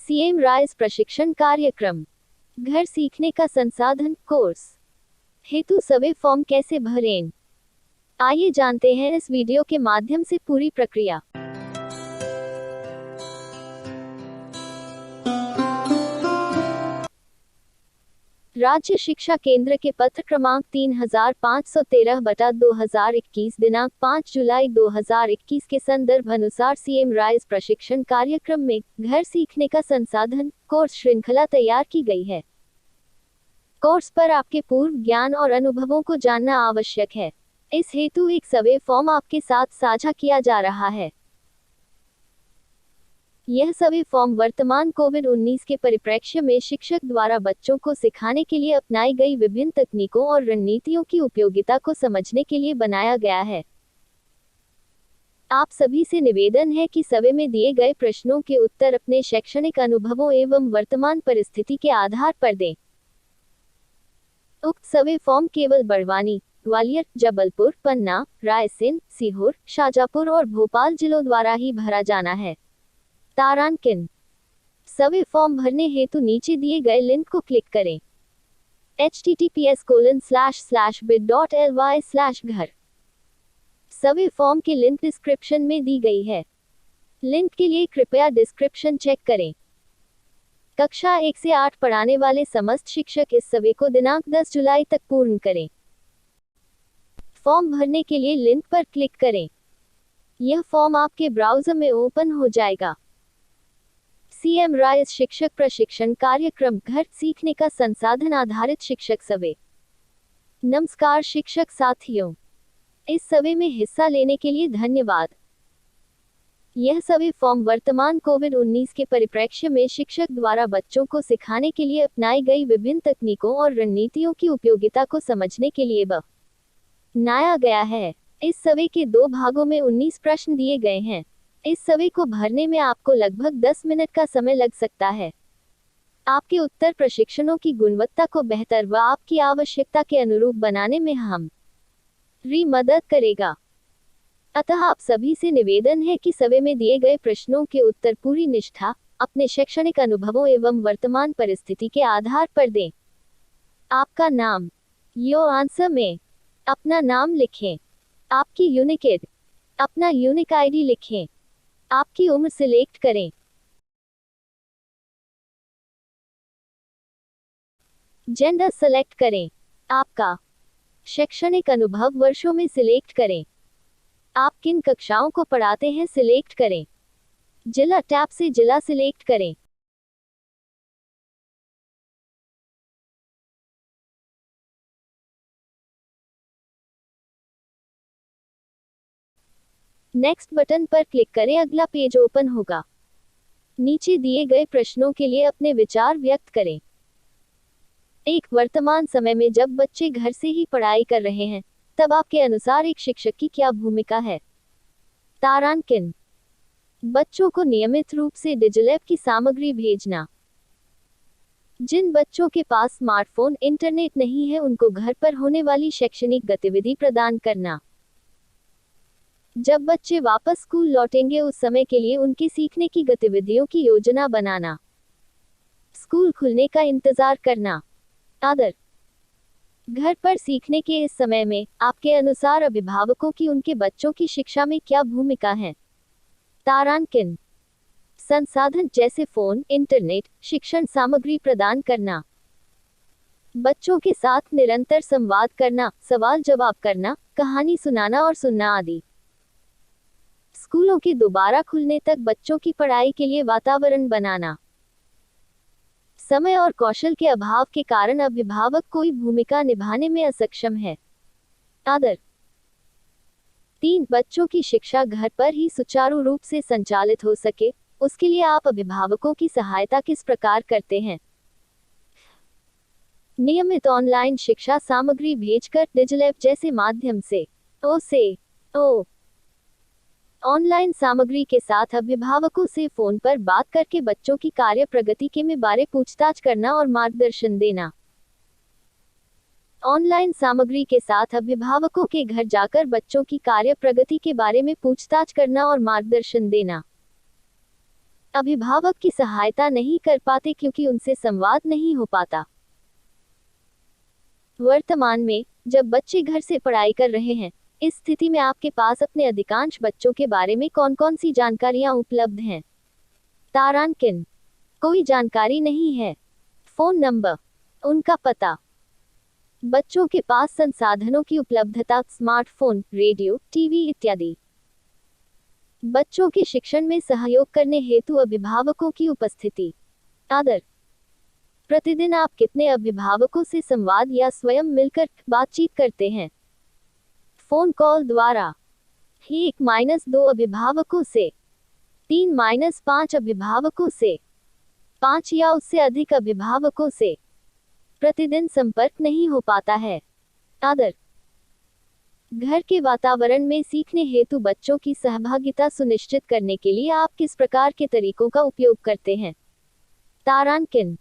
CM rise प्रशिक्षण कार्यक्रम, घर सीखने का संसाधन कोर्स हेतु सभी फॉर्म कैसे भरें? आइए जानते हैं इस वीडियो के माध्यम से पूरी प्रक्रिया। राज्य शिक्षा केंद्र के पत्र क्रमांक 3513/2021 दिनांक 5 जुलाई 2021 के संदर्भ अनुसार सीएम राइज प्रशिक्षण कार्यक्रम में घर सीखने का संसाधन कोर्स श्रृंखला तैयार की गई है। कोर्स पर आपके पूर्व ज्ञान और अनुभवों को जानना आवश्यक है। इस हेतु एक सर्वे फॉर्म आपके साथ साझा किया जा रहा है। यह सर्वे फॉर्म वर्तमान कोविड-19 के परिप्रेक्ष्य में शिक्षक द्वारा बच्चों को सिखाने के लिए अपनाई गई विभिन्न तकनीकों और रणनीतियों की उपयोगिता को समझने के लिए बनाया गया है। आप सभी से निवेदन है कि सर्वे में दिए गए प्रश्नों के उत्तर अपने शैक्षणिक अनुभवों एवं वर्तमान परिस्थिति के आधार पर दें। उक्त सर्वे फॉर्म केवल बड़वानी, ग्वालियर, जबलपुर, पन्ना, रायसेन, सीहोर, शाजापुर और भोपाल जिलों द्वारा ही भरा जाना है। तारांकित सर्वे फॉर्म भरने हेतु नीचे दिए गए लिंक को क्लिक करें। https://bit.ly/घर सर्वे फॉर्म की लिंक डिस्क्रिप्शन में दी गई है। लिंक के लिए कृपया डिस्क्रिप्शन चेक करें। कक्षा 1 से 8 पढ़ाने वाले समस्त शिक्षक इस सर्वे को दिनांक 10 जुलाई तक पूर्ण करें। फॉर्म भरने के लिए लिंक पर क्लिक करें। यह फॉर्म आपके ब्राउज़र में ओपन हो जाएगा। सीएम राइज शिक्षक प्रशिक्षण कार्यक्रम घर सीखने का संसाधन आधारित शिक्षक सर्वे। नमस्कार शिक्षक साथियों, इस सर्वे में हिस्सा लेने के लिए धन्यवाद। यह सर्वे फॉर्म वर्तमान कोविड-19 के परिप्रेक्ष्य में शिक्षक द्वारा बच्चों को सिखाने के लिए अपनाई गई विभिन्न तकनीकों और रणनीतियों की उपयोगिता को समझने के लिए बनाया गया है। इस सर्वे के 2 भागों में 19 प्रश्न दिए गए हैं। इस सर्वे को भरने में आपको लगभग 10 मिनट का समय लग सकता है। आपके उत्तर प्रशिक्षणों की गुणवत्ता को बेहतर व आपकी आवश्यकता के अनुरूप बनाने में हमारी मदद करेगा। अतः आप सभी से निवेदन है कि सर्वे में दिए गए प्रश्नों के उत्तर पूरी निष्ठा, अपने शैक्षणिक अनुभवों एवं वर्तमान परिस्थिति के आधार पर दें। आपका नाम, योर आंसर में अपना नाम लिखें। आपकी यूनिक आईडी, अपना यूनिक आईडी लिखें। आपकी उम्र सिलेक्ट करें। जेंडर सेलेक्ट करें। आपका शैक्षणिक अनुभव वर्षों में सिलेक्ट करें। आप किन कक्षाओं को पढ़ाते हैं सिलेक्ट करें। जिला टैब से जिला सिलेक्ट करें। नेक्स्ट बटन पर क्लिक करें। अगला पेज ओपन होगा। नीचे दिए गए प्रश्नों के लिए अपने विचार व्यक्त करें। 1. वर्तमान समय में जब बच्चे घर से ही पढ़ाई कर रहे हैं, तब आपके अनुसार एक शिक्षक की क्या भूमिका है? तारांकित बच्चों को नियमित रूप से डिजिलैब की सामग्री भेजना। जिन बच्चों के पास स्मार्टफोन, इंटरनेट नहीं है, उनको घर पर होने वाली शैक्षणिक गतिविधि प्रदान करना। जब बच्चे वापस स्कूल लौटेंगे उस समय के लिए उनके सीखने की गतिविधियों की योजना बनाना। स्कूल खुलने का इंतजार करना। आदर घर पर सीखने के इस समय में आपके अनुसार अभिभावकों की उनके बच्चों की शिक्षा में क्या भूमिका है? तारांकित संसाधन जैसे फोन, इंटरनेट, शिक्षण सामग्री प्रदान करना। बच्चों के साथ निरंतर संवाद करना, सवाल जवाब करना, कहानी सुनाना और सुनना आदि। स्कूलों के दोबारा खुलने तक बच्चों की पढ़ाई के लिए वातावरण बनाना। समय और कौशल के अभाव के कारण अभिभावक कोई भूमिका निभाने में असक्षम है। आदर 3. बच्चों की शिक्षा घर पर ही सुचारू रूप से संचालित हो सके, उसके लिए आप अभिभावकों की सहायता किस प्रकार करते हैं? नियमित ऑनलाइन शिक्षा सामग्री भेजकर डिजिलैब जैसे माध्यम से ओ ऑनलाइन सामग्री के साथ अभिभावकों से फोन पर बात करके बच्चों की कार्य प्रगति के बारे पूछताछ करना और मार्गदर्शन देना। ऑनलाइन सामग्री के साथ अभिभावकों के घर जाकर बच्चों की कार्य प्रगति के बारे में पूछताछ करना और मार्गदर्शन देना। अभिभावक की सहायता नहीं कर पाते क्योंकि उनसे संवाद नहीं हो पाता। वर्तमान में जब बच्चे घर से पढ़ाई कर रहे हैं, इस स्थिति में आपके पास अपने अधिकांश बच्चों के बारे में कौन कौन सी जानकारियां उपलब्ध हैं? तारांकित: कोई जानकारी नहीं है। फोन नंबर, उनका पता, बच्चों के पास संसाधनों की उपलब्धता, स्मार्टफोन, रेडियो, टीवी इत्यादि। बच्चों के शिक्षण में सहयोग करने हेतु अभिभावकों की उपस्थिति। आदर: प्रतिदिन आप कितने अभिभावकों से संवाद या स्वयं मिलकर बातचीत करते हैं? फोन कॉल द्वारा 1-2 अभिभावकों से, 3-5 अभिभावकों से, 5 या उससे अधिक अभिभावकों से प्रतिदिन संपर्क नहीं हो पाता है। आदर: घर के वातावरण में सीखने हेतु बच्चों की सहभागिता सुनिश्चित करने के लिए आप किस प्रकार के तरीकों का उपयोग करते हैं? तारांकित: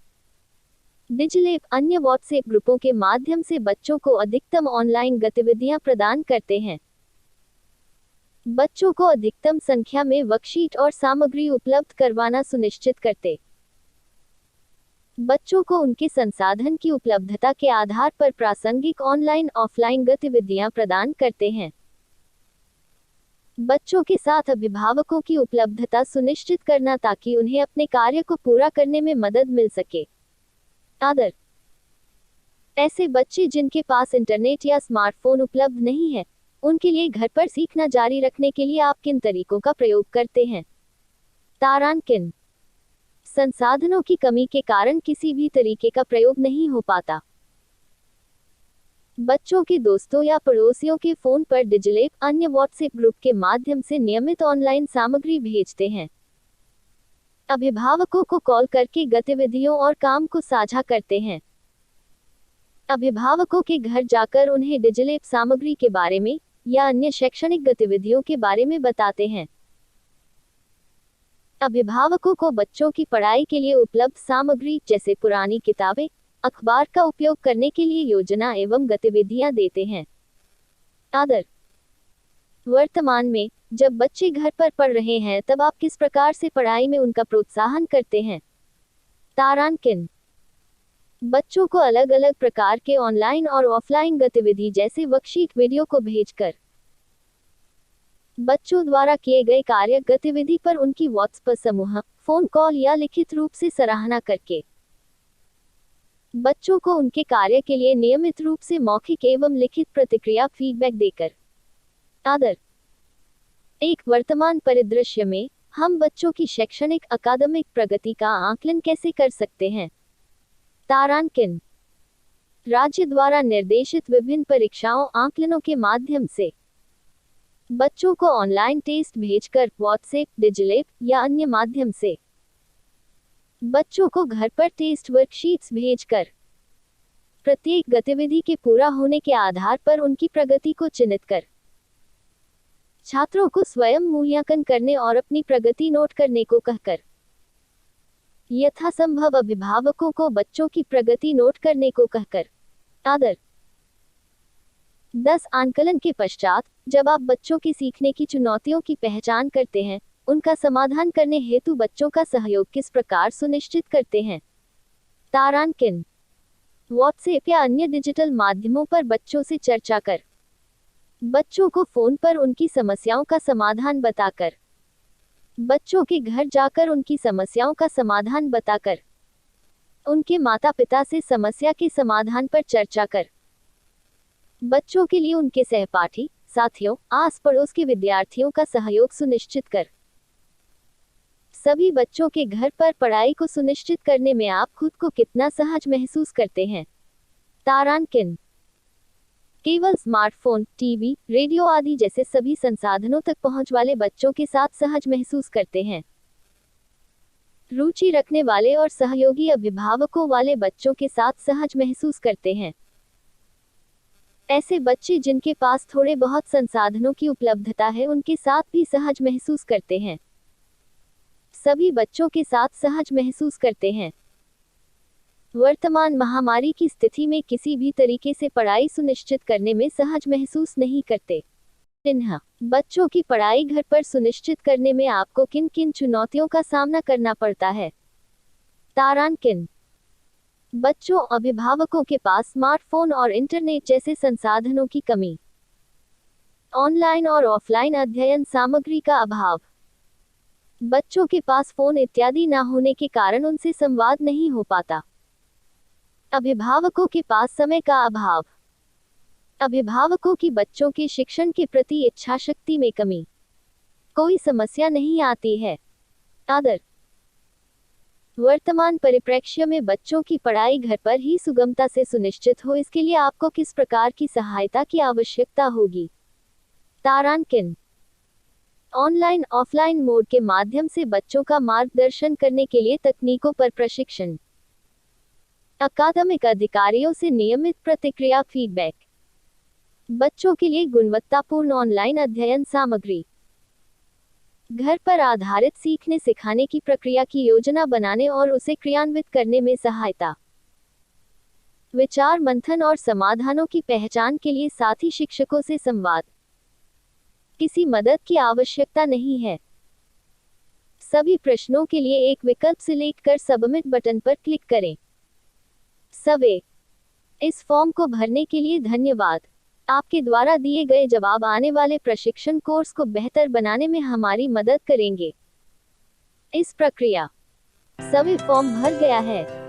डिजिलैब अन्य व्हाट्सएप ग्रुपों के माध्यम से बच्चों को अधिकतम ऑनलाइन गतिविधियां प्रदान करते हैं। बच्चों को अधिकतम संख्या में वर्कशीट और सामग्री उपलब्ध करवाना सुनिश्चित करते। बच्चों को उनके संसाधन की उपलब्धता के आधार पर प्रासंगिक ऑनलाइन ऑफलाइन गतिविधियां प्रदान करते हैं। बच्चों के साथ अभिभावकों की उपलब्धता सुनिश्चित करना ताकि उन्हें अपने कार्य को पूरा करने में मदद मिल सके। आदर: ऐसे बच्चे जिनके पास इंटरनेट या स्मार्टफोन उपलब्ध नहीं है, उनके लिए घर पर सीखना जारी रखने के लिए आप किन तरीकों का प्रयोग करते हैं? तारांकित: संसाधनों की कमी के कारण किसी भी तरीके का प्रयोग नहीं हो पाता। बच्चों के दोस्तों या पड़ोसियों के फोन पर डिजिलैब अन्य व्हाट्सएप ग्रुप के माध्यम से नियमित ऑनलाइन सामग्री भेजते हैं। अभिभावकों को कॉल करके गतिविधियों और काम को साझा करते हैं। अभिभावकों के घर जाकर उन्हें डिजिलैब सामग्री के बारे में या अन्य शैक्षणिक गतिविधियों के बारे में बताते हैं। अभिभावकों को बच्चों की पढ़ाई के लिए उपलब्ध सामग्री जैसे पुरानी किताबें, अखबार का उपयोग करने के लिए योजना एवं गतिविधियां देते हैं। आदर: वर्तमान में जब बच्चे घर पर पढ़ रहे हैं तब आप किस प्रकार से पढ़ाई में उनका प्रोत्साहन करते हैं? तारांकित: बच्चों को अलग अलग प्रकार के ऑनलाइन और ऑफलाइन गतिविधि जैसे वर्कशीट वीडियो को भेजकर, बच्चों द्वारा किए गए कार्य गतिविधि पर उनकी व्हाट्सएप समूह, फोन कॉल या लिखित रूप से सराहना करके, बच्चों को उनके कार्य के लिए नियमित रूप से मौखिक एवं लिखित प्रतिक्रिया फीडबैक देकर। आदर: एक वर्तमान परिदृश्य में हम बच्चों की शैक्षणिक अकादमिक प्रगति का आकलन कैसे कर सकते हैं? तारांकित: राज्य द्वारा निर्देशित विभिन्न परीक्षाओं आकलनों के माध्यम से बच्चों को ऑनलाइन टेस्ट भेजकर, व्हाट्सएप, डिजिलैब या अन्य माध्यम से बच्चों को घर पर टेस्ट वर्कशीट्स भेजकर, प्रत्येक गतिविधि के पूरा होने के आधार पर उनकी प्रगति को चिन्हित कर, छात्रों को स्वयं मूल्यांकन करने और अपनी प्रगति नोट करने को कहकर, यथासंभव अभिभावकों को बच्चों की प्रगति नोट करने को कहकर। आदर: 10 आंकलन के पश्चात जब आप बच्चों के सीखने की चुनौतियों की पहचान करते हैं, उनका समाधान करने हेतु बच्चों का सहयोग किस प्रकार सुनिश्चित करते हैं? तारांकित: व्हाट्सएप या अन्य डिजिटल माध्यमों पर बच्चों से चर्चा कर, बच्चों को फोन पर उनकी समस्याओं का समाधान बताकर, बच्चों के घर जाकर उनकी समस्याओं का समाधान बताकर, उनके माता पिता से समस्या के समाधान पर चर्चा कर, बच्चों के लिए उनके सहपाठी, साथियों, आस पड़ोस के विद्यार्थियों का सहयोग सुनिश्चित कर। सभी बच्चों के घर पर पढ़ाई को सुनिश्चित करने में आप खुद को कितना सहज महसूस करते हैं? तारांकित: केवल स्मार्टफोन, टीवी, रेडियो आदि जैसे सभी संसाधनों तक पहुंच वाले बच्चों के साथ सहज महसूस करते हैं। रुचि रखने वाले और सहयोगी अभिभावकों वाले बच्चों के साथ सहज महसूस करते हैं। ऐसे बच्चे जिनके पास थोड़े बहुत संसाधनों की उपलब्धता है उनके साथ भी सहज महसूस करते हैं। सभी बच्चों के साथ सहज महसूस करते हैं। वर्तमान महामारी की स्थिति में किसी भी तरीके से पढ़ाई सुनिश्चित करने में सहज महसूस नहीं करते। चिन्ह। बच्चों की पढ़ाई घर पर सुनिश्चित करने में आपको किन किन चुनौतियों का सामना करना पड़ता है? तारांकित। बच्चों अभिभावकों के पास स्मार्टफोन और इंटरनेट जैसे संसाधनों की कमी। ऑनलाइन और ऑफलाइन अध्ययन सामग्री का अभाव। बच्चों के पास फोन इत्यादि न होने के कारण उनसे संवाद नहीं हो पाता। अभिभावकों के पास समय का अभाव। अभिभावकों की बच्चों के शिक्षण के प्रति इच्छा शक्ति में कमी। कोई समस्या नहीं आती है। आदर। वर्तमान परिप्रेक्ष्य में बच्चों की पढ़ाई घर पर ही सुगमता से सुनिश्चित हो, इसके लिए आपको किस प्रकार की सहायता की आवश्यकता होगी? तारांकित। ऑनलाइन ऑफलाइन मोड के माध्यम से बच्चों का मार्गदर्शन करने के लिए तकनीकों पर प्रशिक्षण। अकादमिक अधिकारियों से नियमित प्रतिक्रिया फीडबैक। बच्चों के लिए गुणवत्तापूर्ण ऑनलाइन अध्ययन सामग्री। घर पर आधारित सीखने सिखाने की प्रक्रिया की योजना बनाने और उसे क्रियान्वित करने में सहायता। विचार मंथन और समाधानों की पहचान के लिए साथी शिक्षकों से संवाद। किसी मदद की आवश्यकता नहीं है। सभी प्रश्नों के लिए एक विकल्प सिलेक्ट कर सबमिट बटन पर क्लिक करें। सर्वे। इस फॉर्म को भरने के लिए धन्यवाद। आपके द्वारा दिए गए जवाब आने वाले प्रशिक्षण कोर्स को बेहतर बनाने में हमारी मदद करेंगे। इस प्रक्रिया। सर्वे फॉर्म भर गया है।